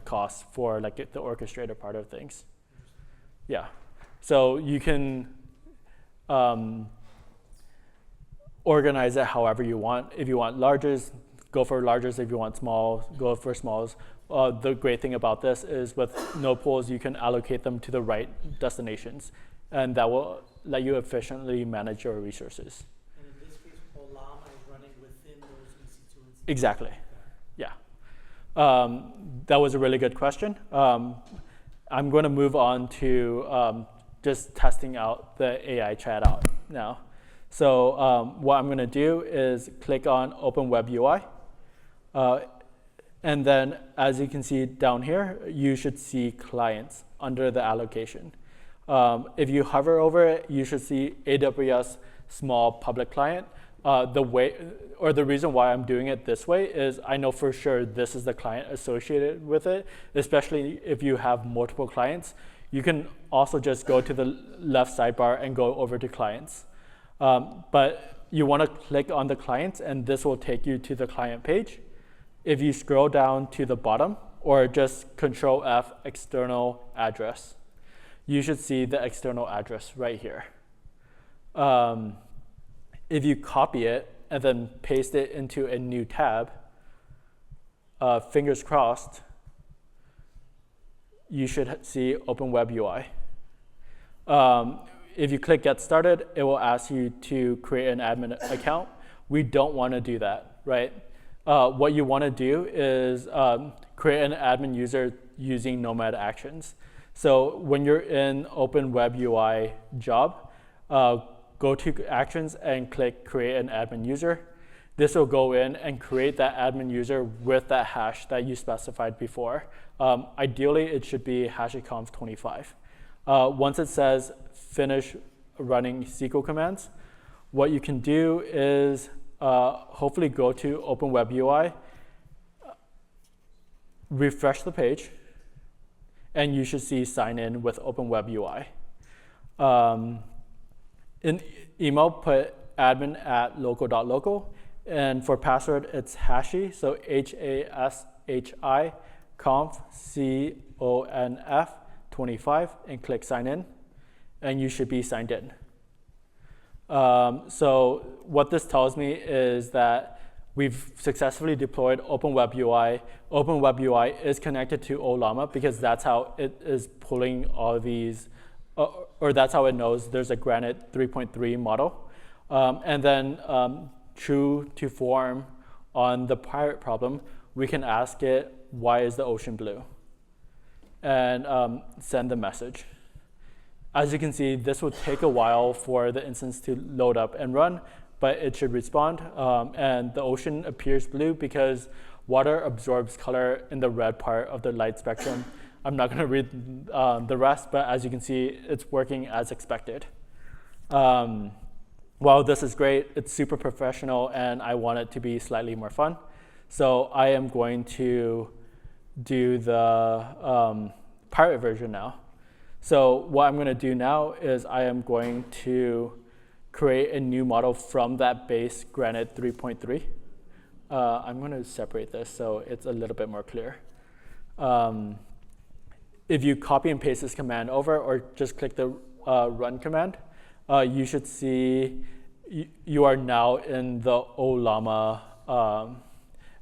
[SPEAKER 1] cost for like the orchestrator part of things. Yeah. So you can organize it however you want. If you want larges, go for larges. If you want small, go for smalls. The great thing about this is with node pools, you can allocate them to the right destinations, and that will let you efficiently manage your resources.
[SPEAKER 2] And in this case, Ollama is running within those EC2 instances.
[SPEAKER 1] Exactly. Yeah. That was a really good question. I'm going to move on to just testing out the AI chat out now. So what I'm going to do is click on Open WebUI. And then as you can see down here, you should see clients under the allocation. If you hover over it, you should see AWS small public client. The reason why I'm doing it this way is I know for sure this is the client associated with it, especially if you have multiple clients. You can also just go to the left sidebar and go over to clients. But you want to click on the clients, and this will take you to the client page. if you scroll down to the bottom, or just Control F external address, you should see the external address right here. If you copy it and then paste it into a new tab, fingers crossed, you should see Open WebUI. If you click Get Started, it will ask you to create an admin account. We don't want to do that, right? What you want to do is create an admin user using Nomad actions. So when you're in Open WebUI job, go to Actions and click Create an admin user. This will go in and create that admin user with that hash that you specified before. Ideally, it should be HashiCorp 25. Once it says finish running SQL commands, what you can do is hopefully go to Open WebUI, refresh the page, and you should see sign in with Open WebUI. In email, put admin@local.local, and for password, it's hashi, so HASHI conf CONF 25, and click sign in, and you should be signed in. So what this tells me is that we've successfully deployed Open WebUI. Open WebUI is connected to Ollama because that's how it is pulling all these, or that's how it knows there's a Granite 3.3 model. And then true to form on the pirate problem, we can ask it, why is the ocean blue? And send the message. As you can see, this will take a while for the instance to load up and run, but it should respond. And the ocean appears blue because water absorbs color in the red part of the light spectrum. I'm not going to read the rest, but as you can see, it's working as expected. While this is great, it's super professional, and I want it to be slightly more fun. So I am going to do the pirate version now. So what I'm going to do now is I am going to create a new model from that base Granite 3.3. I'm going to separate this so it's a little bit more clear. If you copy and paste this command over, or just click the run command, you should see you are now in the Ollama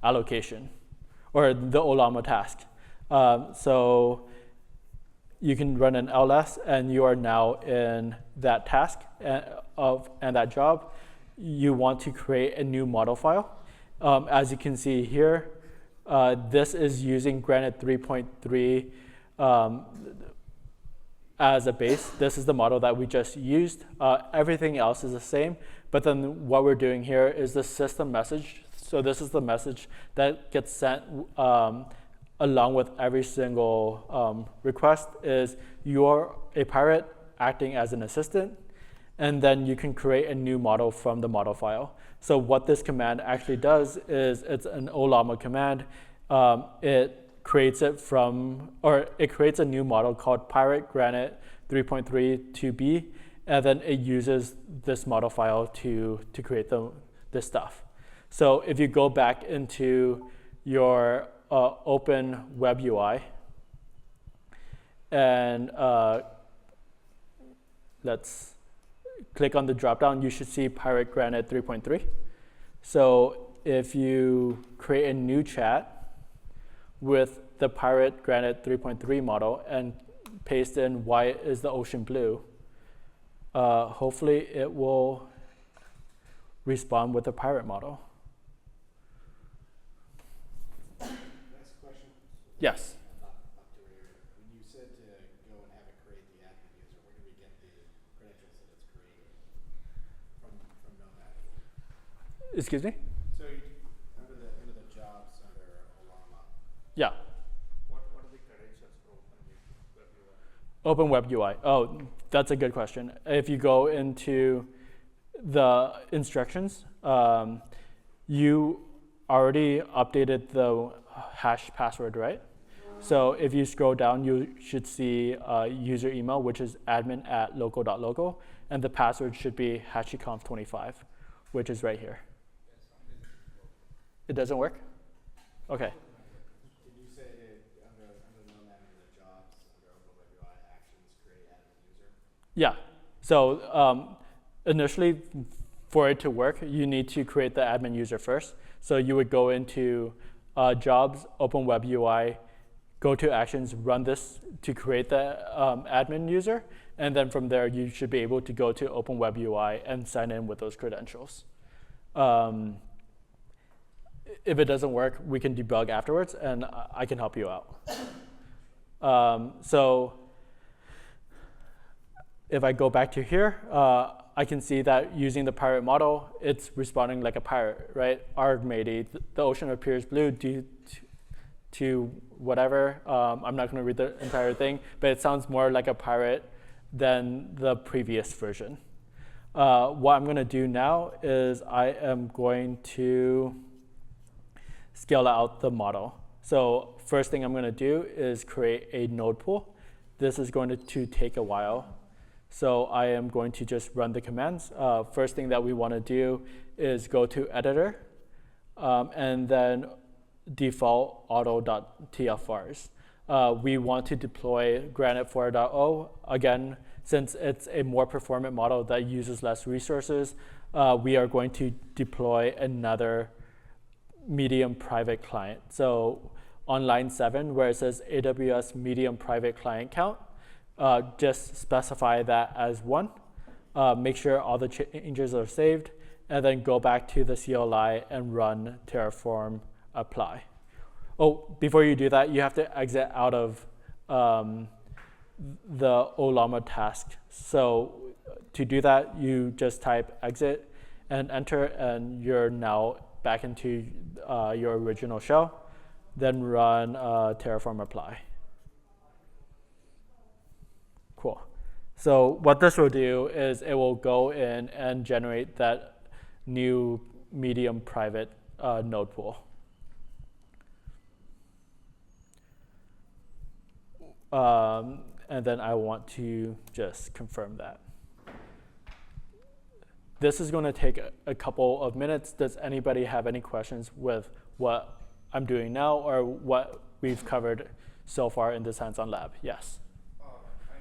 [SPEAKER 1] allocation, or the Ollama task. So you can run an ls, and you are now in that task and that job. You want to create a new model file. As you can see here, this is using Granite 3.3 as a base. This is the model that we just used. Everything else is the same, but then what we're doing here is the system message. So this is the message that gets sent along with every single request is you're a pirate acting as an assistant, and then you can create a new model from the model file. So what this command actually does is it's an Ollama command. It creates it from, or it creates a new model called Pirate Granite 3.3 2B, and then it uses this model file to create this stuff. So if you go back into your Open WebUI, and let's click on the dropdown, you should see Pirate Granite 3.3. So if you create a new chat with the Pirate Granite 3.3 model and paste in why is the ocean blue, hopefully it will respond with the pirate model. Yes.
[SPEAKER 4] When you said to go and have it create the admin user, where do we get the credentials that it's created from Nomad?
[SPEAKER 1] Excuse me?
[SPEAKER 4] So under the jobs under Ollama.
[SPEAKER 1] Yeah.
[SPEAKER 2] What are the credentials for Open WebUI?
[SPEAKER 1] Open WebUI. Oh, that's a good question. If you go into the instructions, you already updated the hash password, right? So if you scroll down, you should see user email, which is admin@local.local, and the password should be HashiCorp 25, which is right here. It doesn't work? Okay.
[SPEAKER 4] Did you say under Nomad, under the jobs, under Open WebUI actions, create admin user?
[SPEAKER 1] Yeah. So initially, for it to work, you need to create the admin user first. So you would go into jobs, Open WebUI, go to actions, run this to create the admin user, and then from there you should be able to go to Open WebUI and sign in with those credentials. If it doesn't work, we can debug afterwards, and I can help you out. So if I go back to here, I can see that using the pirate model, it's responding like a pirate, right? Argmatey, the ocean appears blue due to whatever. I'm not going to read the entire thing, but it sounds more like a pirate than the previous version. What I'm going to do now is I am going to scale out the model. So first thing I'm going to do is create a node pool. This is going to take a while. So I am going to just run the commands. First thing that we want to do is go to editor and then default auto.tfvars. We want to deploy Granite 4.0. Again, since it's a more performant model that uses less resources, we are going to deploy another medium private client. So on line 7, where it says AWS medium private client count, just specify that as 1. Make sure all the changes are saved, and then go back to the CLI and run Terraform apply. Oh, before you do that, you have to exit out of the Ollama task. So to do that, you just type exit and enter, and you're now back into your original shell. Then run Terraform apply. Cool. So what this will do is it will go in and generate that new medium private node pool. And then I want to just confirm that. This is going to take a couple of minutes. Does anybody have any questions with what I'm doing now or what we've covered so far in this hands-on lab? Yes?
[SPEAKER 5] I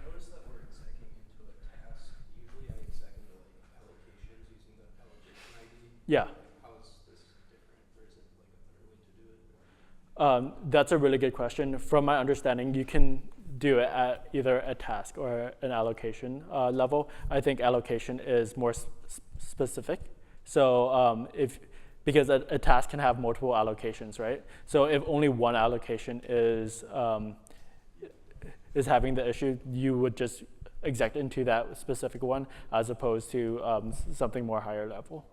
[SPEAKER 5] noticed that we're execing into a task. Usually I exec into like allocations using the allocation ID.
[SPEAKER 1] Yeah.
[SPEAKER 5] How is this different? Or is it like a better way to do it?
[SPEAKER 1] That's a really good question. From my understanding, you can do it at either a task or an allocation level. I think allocation is more specific. So because a task can have multiple allocations, right? So if only one allocation is having the issue, you would just exec into that specific one as opposed to something more higher level.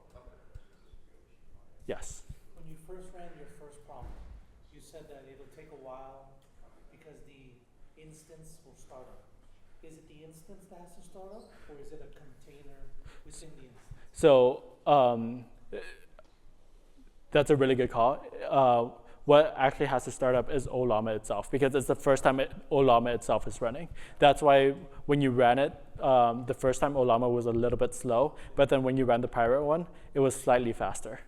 [SPEAKER 1] Yes?
[SPEAKER 2] When you first ran your first prompt, you said that it'll take a while because the instance will start up. Is it the instance that has to start up, or is it a container within the instance?
[SPEAKER 1] So that's a really good call. What actually has to start up is Ollama itself, because it's the first time Ollama itself is running. That's why when you ran it, the first time Ollama was a little bit slow, but then when you ran the pirate one, it was slightly faster.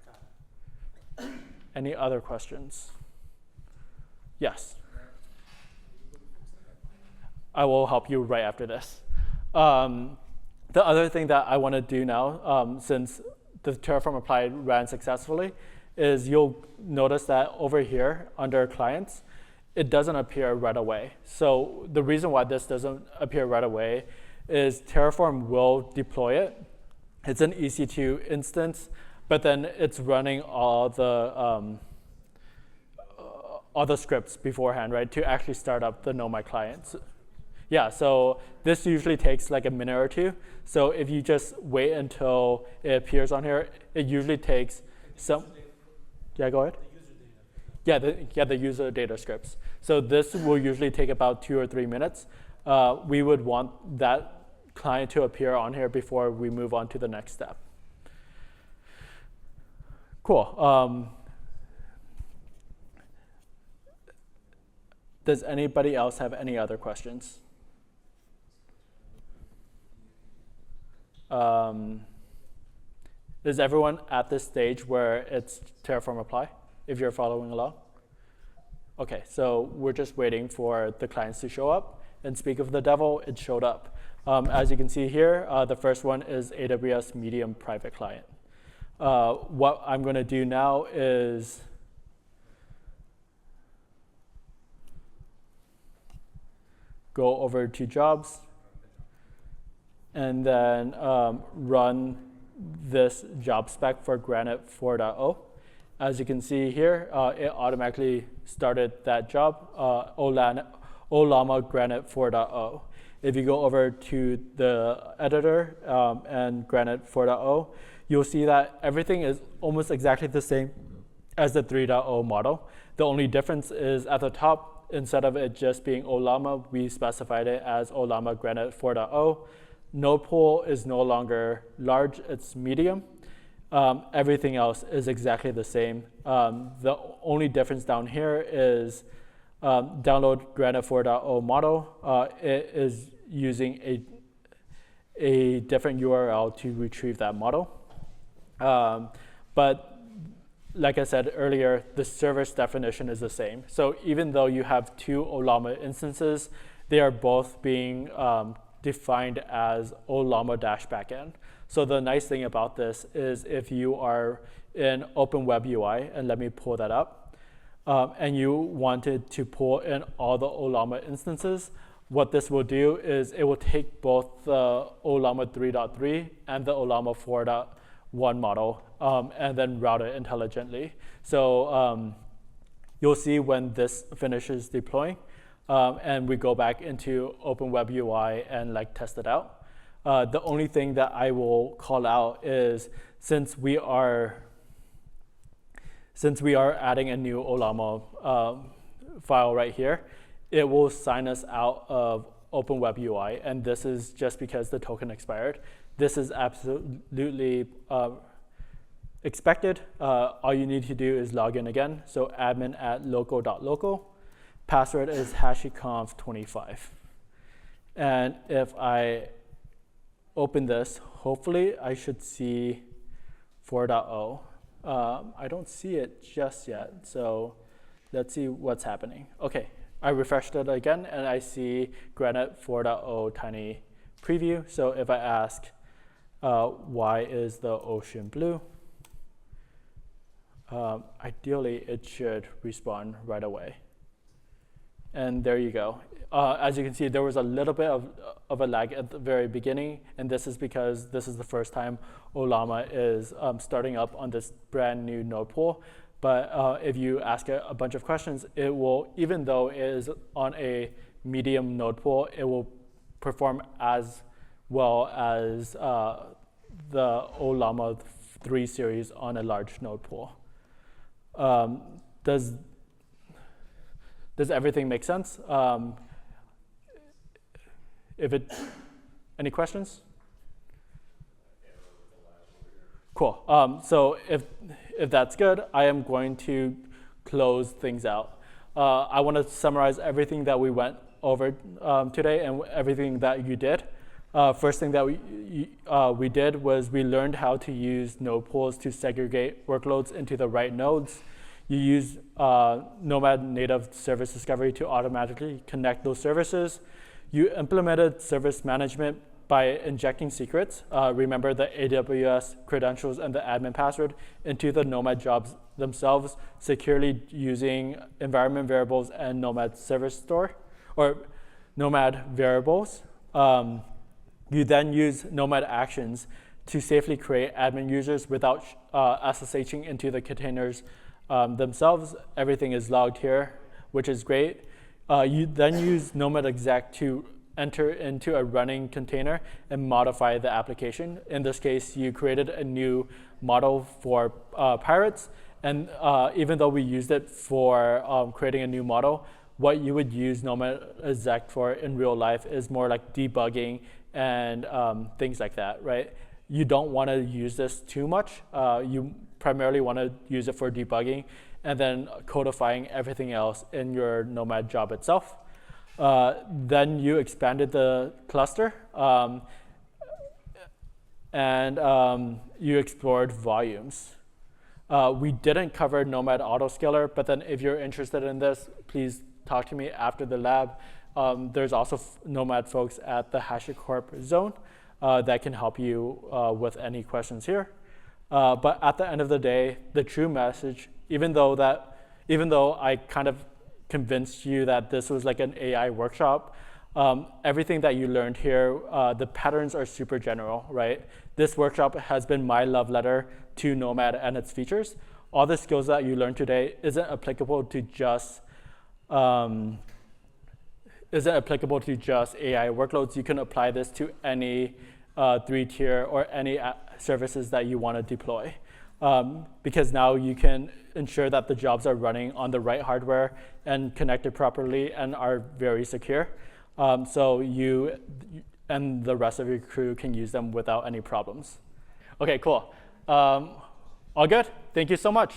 [SPEAKER 1] Any other questions? Yes? I will help you right after this. The other thing that I want to do now, since the Terraform apply ran successfully, is you'll notice that over here under clients, it doesn't appear right away. So the reason why this doesn't appear right away is Terraform will deploy it. It's an EC2 instance, but then it's running all the scripts beforehand, right, to actually start up the Nomad clients. Yeah, so this usually takes like a minute or two. So if you just wait until it appears on here, it usually takes some. Yeah, go ahead. The user data scripts. So this will usually take about 2 or 3 minutes. We would want that client to appear on here before we move on to the next step. Cool. Does anybody else have any other questions? Is everyone at this stage where it's Terraform apply, if you're following along? Okay, so we're just waiting for the clients to show up. And speak of the devil, it showed up. As you can see here, the first one is AWS Medium Private Client. What I'm going to do now is go over to jobs and then run this job spec for Granite 4.0. As you can see here, it automatically started that job, Ollama Granite 4.0. If you go over to the editor and Granite 4.0, you'll see that everything is almost exactly the same as the 3.0 model. The only difference is at the top, instead of it just being Ollama, we specified it as Ollama Granite 4.0. Node pool is no longer large, it's medium. Everything else is exactly the same. The only difference down here is download Granite 4.0 model. It is using a different URL to retrieve that model. But like I said earlier, the service definition is the same. So even though you have two Ollama instances, they are both being defined as Ollama-backend. So the nice thing about this is if you are in Open WebUI, and let me pull that up, and you wanted to pull in all the Ollama instances, what this will do is it will take both the Ollama 3.3 and the Ollama 4.1 model and then route it intelligently. So you'll see when this finishes deploying and we go back into Open WebUI and like test it out. The only thing that I will call out is since we are adding a new Ollama file right here, it will sign us out of Open WebUI, and this is just because the token expired. This is absolutely expected. All you need to do is log in again. So admin at local.local. Password is HashiCorp25. And if I open this, hopefully I should see 4.0. I don't see it just yet, so let's see what's happening. Okay, I refreshed it again and I see Granite 4.0 tiny preview. So if I ask, why is the ocean blue? Ideally, it should respond right away. And there you go. As you can see, there was a little bit of a lag at the very beginning, and this is because this is the first time Ollama is starting up on this brand new node pool. But if you ask it a bunch of questions, it will, even though it is on a medium node pool, it will perform as well as the Ollama 3 series on a large node pool. Does everything make sense? Any questions? Cool. So if that's good, I am going to close things out. I want to summarize everything that we went over today and everything that you did. First thing that we did was we learned how to use node pools to segregate workloads into the right nodes. You use Nomad native service discovery to automatically connect those services. You implemented service management by injecting secrets. Remember the AWS credentials and the admin password into the Nomad jobs themselves, securely using environment variables and Nomad service store, or Nomad variables. You then use Nomad actions to safely create admin users without SSHing into the containers themselves. Everything is logged here, which is great. You then use Nomad exec to enter into a running container and modify the application. In this case, you created a new model for Pirates. And even though we used it for creating a new model, what you would use Nomad exec for in real life is more like debugging and things like that, right? You don't want to use this too much. You primarily want to use it for debugging and then codifying everything else in your Nomad job itself. Then you expanded the cluster and you explored volumes. We didn't cover Nomad Autoscaler, but then if you're interested in this, please talk to me after the lab. There's also Nomad folks at the HashiCorp zone that can help you with any questions here. But at the end of the day, the true message, even though I kind of convinced you that this was like an AI workshop, everything that you learned here, the patterns are super general, right? This workshop has been my love letter to Nomad and its features. All the skills that you learned today isn't applicable to just AI workloads. You can apply this to any 3-tier or any services that you want to deploy. Because now you can ensure that the jobs are running on the right hardware and connected properly and are very secure. So you and the rest of your crew can use them without any problems. Okay, cool. All good? Thank you so much.